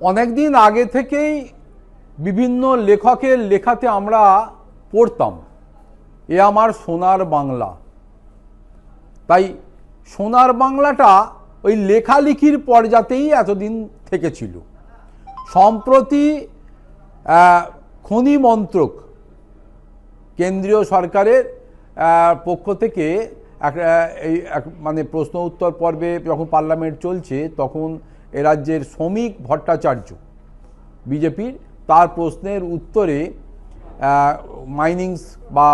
অনেক দিন আগে থেকেই বিভিন্ন লেখকের লেখাতে আমরা পড়তাম এ আমার সোনার বাংলা। তাই সোনার বাংলাটা ওই লেখালেখির পর্যাতেই এতদিন থেকে ছিল। সম্প্রতি খনি মন্ত্রক কেন্দ্রীয় সরকারের পক্ষ থেকে মানে প্রশ্ন উত্তর পর্বে যখন পার্লামেন্ট চলছে তখন এ রাজ্যের শ্রমিক ভট্টাচার্য বিজেপির তার প্রশ্নের উত্তরে মাইনিংস বা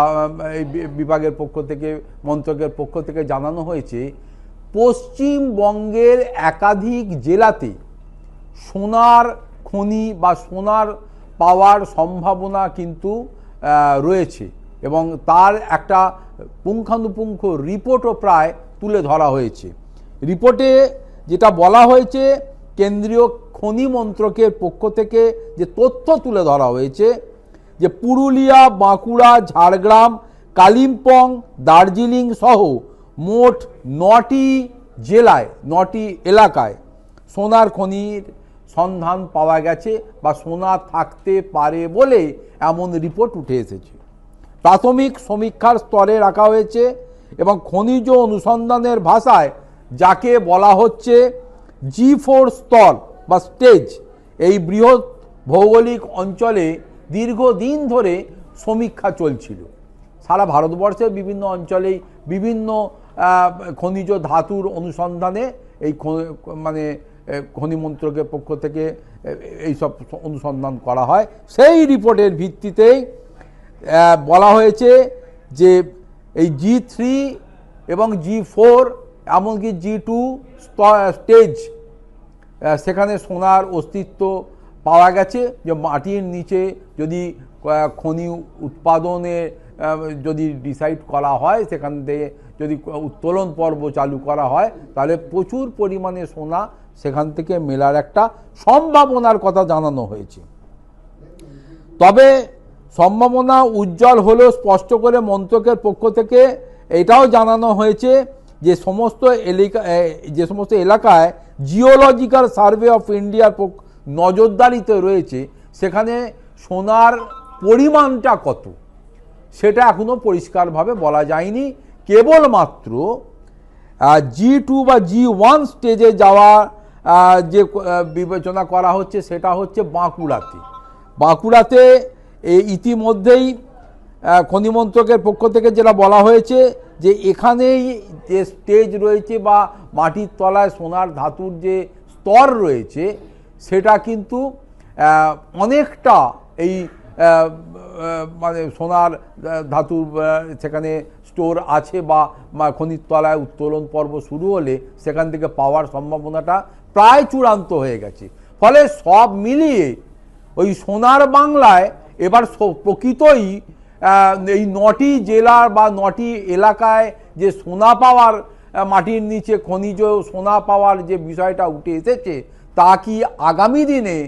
বিভাগের পক্ষ থেকে মন্ত্রকের পক্ষ থেকে জানানো হয়েছে পশ্চিমবঙ্গের একাধিক জেলাতে সোনার খনি বা সোনার পাওয়ার সম্ভাবনা কিন্তু রয়েছে এবং তার একটা পুঙ্খানুপুঙ্খ রিপোর্টও প্রায় তুলে ধরা হয়েছে। রিপোর্টে যেটা বলা হয়েছে কেন্দ্রীয় খনি মন্ত্রকের পক্ষ থেকে যে তথ্য তুলে ধরা হয়েছে যে পুরুলিয়া, বাঁকুড়া, ঝাড়গ্রাম, কালিম্পং, দার্জিলিং সহ মোট 9টি জেলায় 9টি এলাকায় সোনার খনির সন্ধান পাওয়া গেছে বা সোনা থাকতে পারে বলে এমন রিপোর্ট উঠে এসেছে। প্রাথমিক সমীক্ষার স্তরে রাখা হয়েছে এবং খনিজ অনুসন্ধানের ভাষায় যাকে বলা হচ্ছে G4 স্তর বা স্টেজ, এই বৃহৎ ভৌগোলিক অঞ্চলে দীর্ঘদিন ধরে সমীক্ষা চলছিল। সারা ভারতবর্ষের বিভিন্ন অঞ্চলেই বিভিন্ন খনিজ ধাতুর অনুসন্ধানে এই মানে খনি মন্ত্রকের পক্ষ থেকে এইসব অনুসন্ধান করা হয়। সেই রিপোর্টের ভিত্তিতেই বলা হয়েছে যে এই G3 এবং G4 এমনকি G2 স্টেজ সেখানে সোনার অস্তিত্ব পাওয়া গেছে। যে মাটির নিচে যদি খনি উৎপাদনে যদি ডিসাইড করা হয়, সেখান থেকে যদি উত্তোলন পর্ব চালু করা হয় তাহলে প্রচুর পরিমাণে সোনা সেখান থেকে মেলার একটা সম্ভাবনার কথা জানানো হয়েছে। তবে সম্ভাবনা উজ্জ্বল হলেও স্পষ্ট করে মন্ত্রকের পক্ষ থেকে এটাও জানানো হয়েছে যে সমস্ত এলাকায় জিওলজিক্যাল সার্ভে অফ ইন্ডিয়ার নজরদারিতে রয়েছে সেখানে সোনার পরিমাণটা কত সেটা এখনো পরিষ্কারভাবে বলা যায়নি। কেবলমাত্র G2 বা G1 স্টেজে যাওয়া যে বিবেচনা করা হচ্ছে সেটা হচ্ছে বাঁকুড়াতে ইতিমধ্যেই খনি মন্ত্রকের পক্ষ থেকে যেটা বলা হয়েছে যে এখানেই যে স্টেজ রয়েছে বা মাটির তলায় সোনার ধাতুর যে স্তর রয়েছে সেটা কিন্তু অনেকটা এই মানে সোনার ধাতুর সেখানে স্টোর আছে বা খনির তলায় উত্তোলন পর্ব শুরু হলে সেখান থেকে পাওয়ার সম্ভাবনাটা প্রায় চূড়ান্ত হয়ে গেছে। ফলে সব মিলিয়ে ওই সোনার বাংলায় এবার প্রকৃতই এই 9টি জেলার বা 9টি এলাকায় যে সোনা পাওয়ার মাটির নিচে খনিজ সোনা পাওয়ার যে বিষয়টা উঠে এসেছে তা কি আগামী দিনে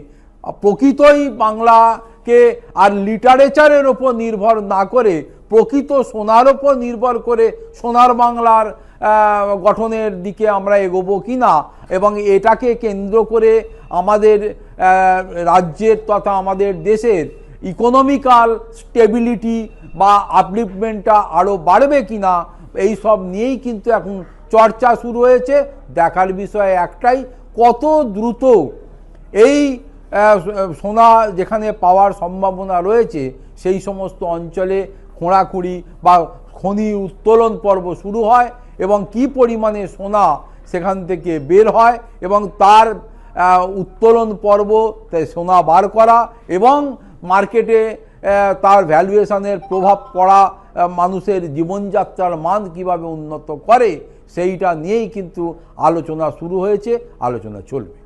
প্রকৃতই বাংলাকে আর লিটারেচারের ওপর নির্ভর না করে প্রকৃত সোনার ওপর নির্ভর করে সোনার বাংলার গঠনের দিকে আমরা এগোবো কি না, এবং এটাকে কেন্দ্র করে আমাদের রাজ্যের তথা আমাদের দেশের ইকোনমিক্যাল স্টেবিলিটি বা আপলিফমেন্টটা আরও বাড়বে কিনা, এই সব নিয়েই কিন্তু এখন চর্চা শুরু হয়েছে। দেখার বিষয় একটাই, কত দ্রুত এই সোনা যেখানে পাওয়ার সম্ভাবনা রয়েছে সেই সমস্ত অঞ্চলে খোঁড়াখুঁড়ি বা খনি উত্তোলন পর্ব শুরু হয় এবং কি পরিমাণে সোনা সেখান থেকে বের হয় এবং তার উত্তোলন পর্ব সোনা বার করা এবং মার্কেটে তার ভ্যালুয়েশনের প্রভাব পড়া, মানুষের জীবনযাত্রার মান কিভাবে উন্নত করে সেইটা নিয়েই কিন্তু আলোচনা শুরু হয়েছে, আলোচনা চলবে।